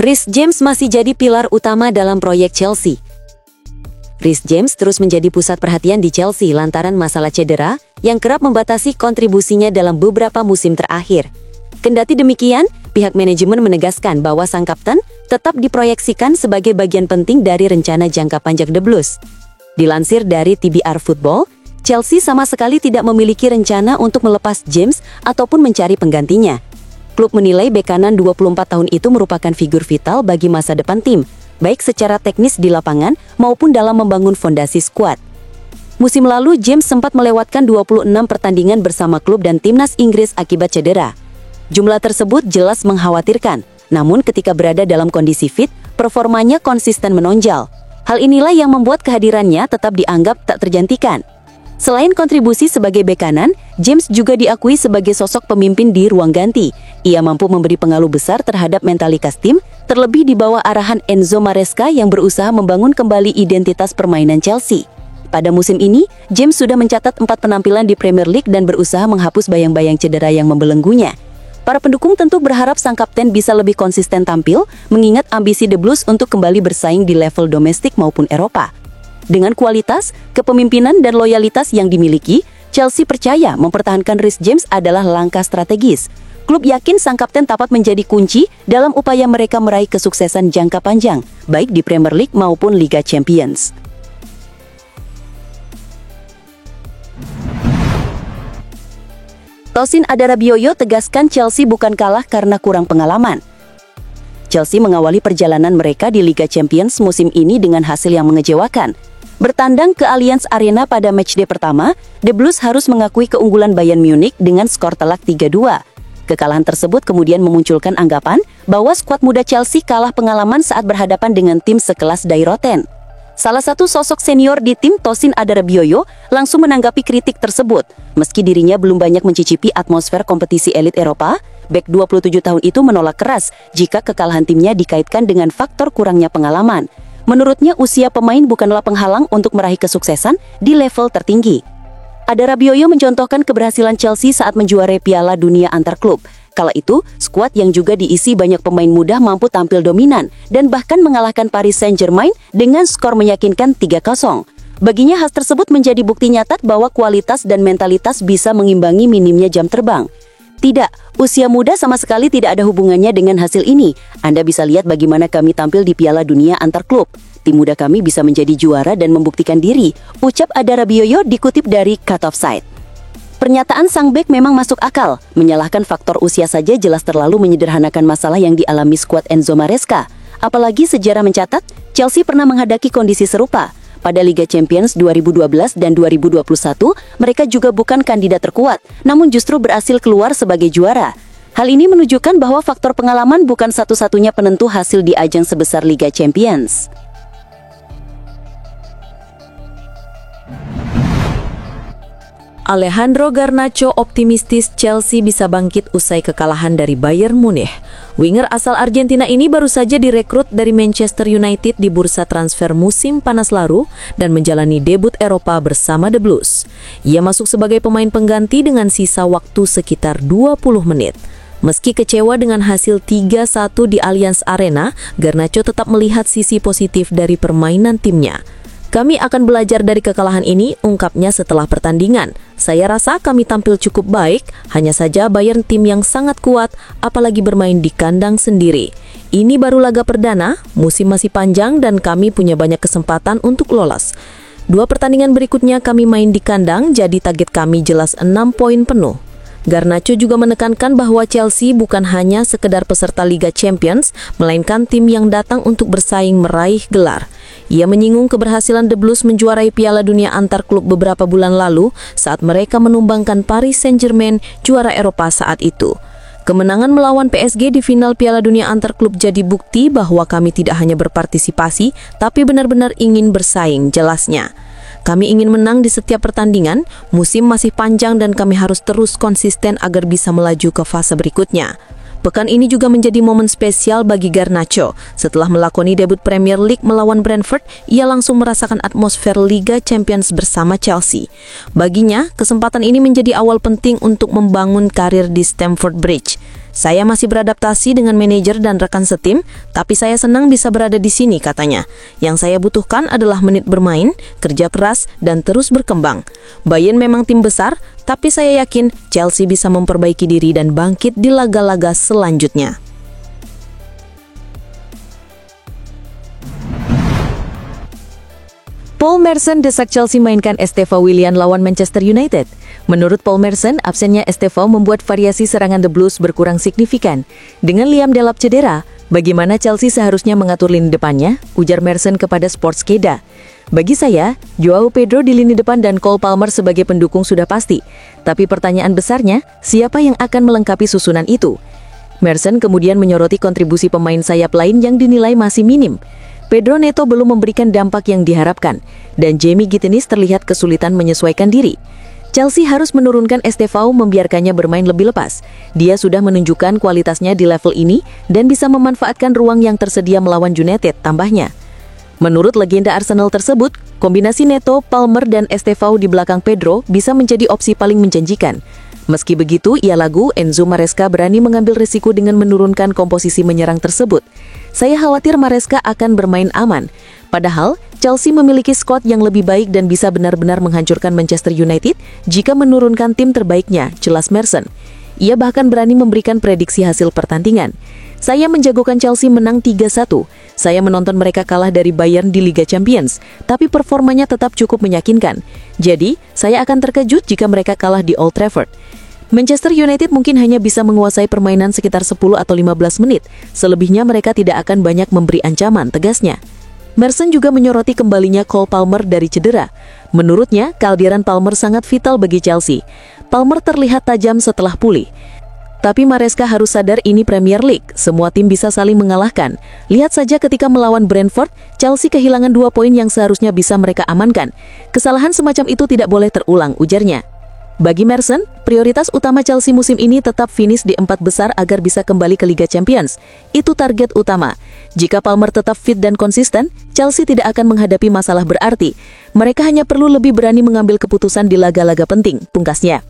Reece James masih jadi pilar utama dalam proyek Chelsea. Reece James terus menjadi pusat perhatian di Chelsea lantaran masalah cedera yang kerap membatasi kontribusinya dalam beberapa musim terakhir. Kendati demikian, pihak manajemen menegaskan bahwa sang kapten tetap diproyeksikan sebagai bagian penting dari rencana jangka panjang The Blues. Dilansir dari TBR Football, Chelsea sama sekali tidak memiliki rencana untuk melepas James ataupun mencari penggantinya. Klub menilai bek kanan 24 tahun itu merupakan figur vital bagi masa depan tim, baik secara teknis di lapangan maupun dalam membangun fondasi skuad. Musim lalu, James sempat melewatkan 26 pertandingan bersama klub dan timnas Inggris akibat cedera. Jumlah tersebut jelas mengkhawatirkan, namun ketika berada dalam kondisi fit, performanya konsisten menonjol. Hal inilah yang membuat kehadirannya tetap dianggap tak tergantikan. Selain kontribusi sebagai bek kanan, James juga diakui sebagai sosok pemimpin di ruang ganti. Ia mampu memberi pengaruh besar terhadap mentalitas tim, terlebih di bawah arahan Enzo Maresca yang berusaha membangun kembali identitas permainan Chelsea. Pada musim ini, James sudah mencatat 4 penampilan di Premier League dan berusaha menghapus bayang-bayang cedera yang membelenggunya. Para pendukung tentu berharap sang kapten bisa lebih konsisten tampil, mengingat ambisi The Blues untuk kembali bersaing di level domestik maupun Eropa. Dengan kualitas, kepemimpinan, dan loyalitas yang dimiliki, Chelsea percaya mempertahankan Reece James adalah langkah strategis. Klub yakin sang kapten dapat menjadi kunci dalam upaya mereka meraih kesuksesan jangka panjang, baik di Premier League maupun Liga Champions. Tosin Adarabioyo tegaskan Chelsea bukan kalah karena kurang pengalaman. Chelsea mengawali perjalanan mereka di Liga Champions musim ini dengan hasil yang mengecewakan. Bertandang ke Allianz Arena pada matchday pertama, The Blues harus mengakui keunggulan Bayern Munich dengan skor telak 3-2. Kekalahan tersebut kemudian memunculkan anggapan bahwa skuad muda Chelsea kalah pengalaman saat berhadapan dengan tim sekelas Dairoten. Salah satu sosok senior di tim, Tosin Adarabioyo, langsung menanggapi kritik tersebut. Meski dirinya belum banyak mencicipi atmosfer kompetisi elit Eropa, bek 27 tahun itu menolak keras jika kekalahan timnya dikaitkan dengan faktor kurangnya pengalaman. Menurutnya, usia pemain bukanlah penghalang untuk meraih kesuksesan di level tertinggi. Adarabioyo mencontohkan keberhasilan Chelsea saat menjuarai Piala Dunia antar klub. Kala itu, skuad yang juga diisi banyak pemain muda mampu tampil dominan dan bahkan mengalahkan Paris Saint-Germain dengan skor meyakinkan 3-0. Baginya, hal tersebut menjadi bukti nyata bahwa kualitas dan mentalitas bisa mengimbangi minimnya jam terbang. Tidak, usia muda sama sekali tidak ada hubungannya dengan hasil ini. Anda bisa lihat bagaimana kami tampil di Piala Dunia antar klub. Tim muda kami bisa menjadi juara dan membuktikan diri, ucap Adarabioyo dikutip dari Cut Offside. Pernyataan sang bek memang masuk akal. Menyalahkan faktor usia saja jelas terlalu menyederhanakan masalah yang dialami skuad Enzo Maresca. Apalagi sejarah mencatat, Chelsea pernah menghadapi kondisi serupa. Pada Liga Champions 2012 dan 2021, mereka juga bukan kandidat terkuat, namun justru berhasil keluar sebagai juara. Hal ini menunjukkan bahwa faktor pengalaman bukan satu-satunya penentu hasil di ajang sebesar Liga Champions. Alejandro Garnacho optimistis Chelsea bisa bangkit usai kekalahan dari Bayern Munich. Winger asal Argentina ini baru saja direkrut dari Manchester United di bursa transfer musim panas lalu dan menjalani debut Eropa bersama The Blues. Ia masuk sebagai pemain pengganti dengan sisa waktu sekitar 20 menit. Meski kecewa dengan hasil 3-1 di Allianz Arena, Garnacho tetap melihat sisi positif dari permainan timnya. Kami akan belajar dari kekalahan ini, ungkapnya setelah pertandingan. Saya rasa kami tampil cukup baik, hanya saja Bayern tim yang sangat kuat, apalagi bermain di kandang sendiri. Ini baru laga perdana, musim masih panjang dan kami punya banyak kesempatan untuk lolos. 2 pertandingan berikutnya kami main di kandang, jadi target kami jelas 6 poin penuh. Garnacho juga menekankan bahwa Chelsea bukan hanya sekedar peserta Liga Champions, melainkan tim yang datang untuk bersaing meraih gelar. Ia menyinggung keberhasilan The Blues menjuarai Piala Dunia antar klub beberapa bulan lalu saat mereka menumbangkan Paris Saint-Germain, juara Eropa saat itu. Kemenangan melawan PSG di final Piala Dunia antar klub jadi bukti bahwa kami tidak hanya berpartisipasi, tapi benar-benar ingin bersaing, jelasnya. Kami ingin menang di setiap pertandingan, musim masih panjang dan kami harus terus konsisten agar bisa melaju ke fase berikutnya. Pekan ini juga menjadi momen spesial bagi Garnacho. Setelah melakoni debut Premier League melawan Brentford, ia langsung merasakan atmosfer Liga Champions bersama Chelsea. Baginya, kesempatan ini menjadi awal penting untuk membangun karir di Stamford Bridge. Saya masih beradaptasi dengan manajer dan rekan setim, tapi saya senang bisa berada di sini, katanya. Yang saya butuhkan adalah menit bermain, kerja keras, dan terus berkembang. Bayern memang tim besar, tapi saya yakin Chelsea bisa memperbaiki diri dan bangkit di laga-laga selanjutnya. Paul Merson desak Chelsea mainkan Estevao Willian lawan Manchester United. Menurut Paul Merson, absennya Estevao membuat variasi serangan The Blues berkurang signifikan. Dengan Liam Delap cedera, bagaimana Chelsea seharusnya mengatur lini depannya? Ujar Merson kepada Sportskeda. Bagi saya, Joao Pedro di lini depan dan Cole Palmer sebagai pendukung sudah pasti. Tapi pertanyaan besarnya, siapa yang akan melengkapi susunan itu? Merson kemudian menyoroti kontribusi pemain sayap lain yang dinilai masih minim. Pedro Neto belum memberikan dampak yang diharapkan, dan Jamie Gittinis terlihat kesulitan menyesuaikan diri. Chelsea harus menurunkan Estevao, membiarkannya bermain lebih lepas. Dia sudah menunjukkan kualitasnya di level ini dan bisa memanfaatkan ruang yang tersedia melawan United, tambahnya. Menurut legenda Arsenal tersebut, kombinasi Neto, Palmer, dan Estevao di belakang Pedro bisa menjadi opsi paling menjanjikan. Meski begitu, ia ragu Enzo Maresca berani mengambil risiko dengan menurunkan komposisi menyerang tersebut. Saya khawatir Maresca akan bermain aman. Padahal, Chelsea memiliki skuad yang lebih baik dan bisa benar-benar menghancurkan Manchester United jika menurunkan tim terbaiknya, jelas Merson. Ia bahkan berani memberikan prediksi hasil pertandingan. Saya menjagokan Chelsea menang 3-1. Saya menonton mereka kalah dari Bayern di Liga Champions, tapi performanya tetap cukup meyakinkan. Jadi, saya akan terkejut jika mereka kalah di Old Trafford. Manchester United mungkin hanya bisa menguasai permainan sekitar 10 atau 15 menit. Selebihnya mereka tidak akan banyak memberi ancaman, tegasnya. Merson juga menyoroti kembalinya Cole Palmer dari cedera. Menurutnya, kehadiran Palmer sangat vital bagi Chelsea. Palmer terlihat tajam setelah pulih. Tapi Maresca harus sadar ini Premier League, semua tim bisa saling mengalahkan. Lihat saja ketika melawan Brentford, Chelsea kehilangan 2 poin yang seharusnya bisa mereka amankan. Kesalahan semacam itu tidak boleh terulang, ujarnya. Bagi Merson, prioritas utama Chelsea musim ini tetap finish di 4 besar agar bisa kembali ke Liga Champions. Itu target utama. Jika Palmer tetap fit dan konsisten, Chelsea tidak akan menghadapi masalah berarti. Mereka hanya perlu lebih berani mengambil keputusan di laga-laga penting, pungkasnya.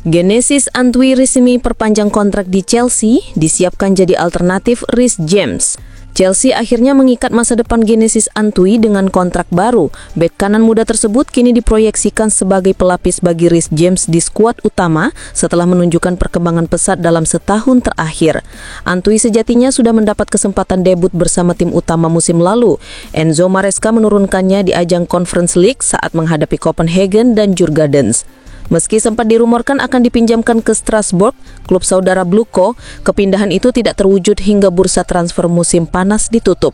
Genesis Antwi resmi perpanjang kontrak di Chelsea, disiapkan jadi alternatif Reece James. Chelsea akhirnya mengikat masa depan Genesis Antwi dengan kontrak baru. Bek kanan muda tersebut kini diproyeksikan sebagai pelapis bagi Reece James di skuad utama setelah menunjukkan perkembangan pesat dalam setahun terakhir. Antwi sejatinya sudah mendapat kesempatan debut bersama tim utama musim lalu. Enzo Maresca menurunkannya di ajang Conference League saat menghadapi Copenhagen dan Djurgårdens. Meski sempat dirumorkan akan dipinjamkan ke Strasbourg, klub saudara Bluko, kepindahan itu tidak terwujud hingga bursa transfer musim panas ditutup.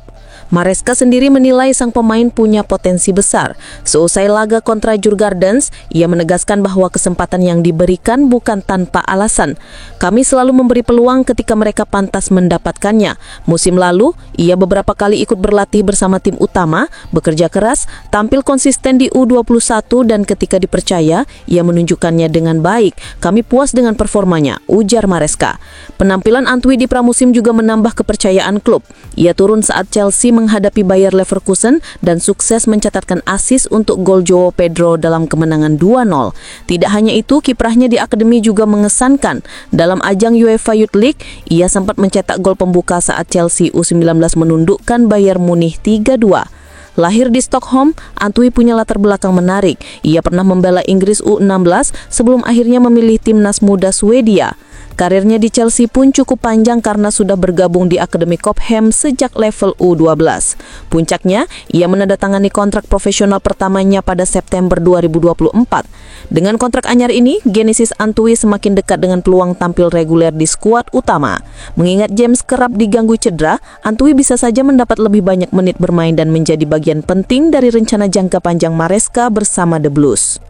Maresca sendiri menilai sang pemain punya potensi besar. Seusai laga kontra Djurgårdens, ia menegaskan bahwa kesempatan yang diberikan bukan tanpa alasan. Kami selalu memberi peluang ketika mereka pantas mendapatkannya. Musim lalu, ia beberapa kali ikut berlatih bersama tim utama, bekerja keras, tampil konsisten di U21 dan ketika dipercaya, ia menunjukkannya dengan baik. Kami puas dengan performanya, ujar Maresca. Penampilan Antwi di pramusim juga menambah kepercayaan klub. Ia turun saat Chelsea menghadapi Bayer Leverkusen dan sukses mencatatkan assist untuk gol Joao Pedro dalam kemenangan 2-0. Tidak hanya itu, kiprahnya di akademi juga mengesankan. Dalam ajang UEFA Youth League, ia sempat mencetak gol pembuka saat Chelsea U19 menundukkan Bayern Munich 3-2. Lahir di Stockholm, Antwi punya latar belakang menarik. Ia pernah membela Inggris U16 sebelum akhirnya memilih timnas muda Swedia. Karirnya di Chelsea pun cukup panjang karena sudah bergabung di Akademi Cobham sejak level U12. Puncaknya, ia menandatangani kontrak profesional pertamanya pada September 2024. Dengan kontrak anyar ini, Genesis Antwi semakin dekat dengan peluang tampil reguler di skuad utama. Mengingat James kerap diganggu cedera, Antwi bisa saja mendapat lebih banyak menit bermain dan menjadi bagian penting dari rencana jangka panjang Maresca bersama The Blues.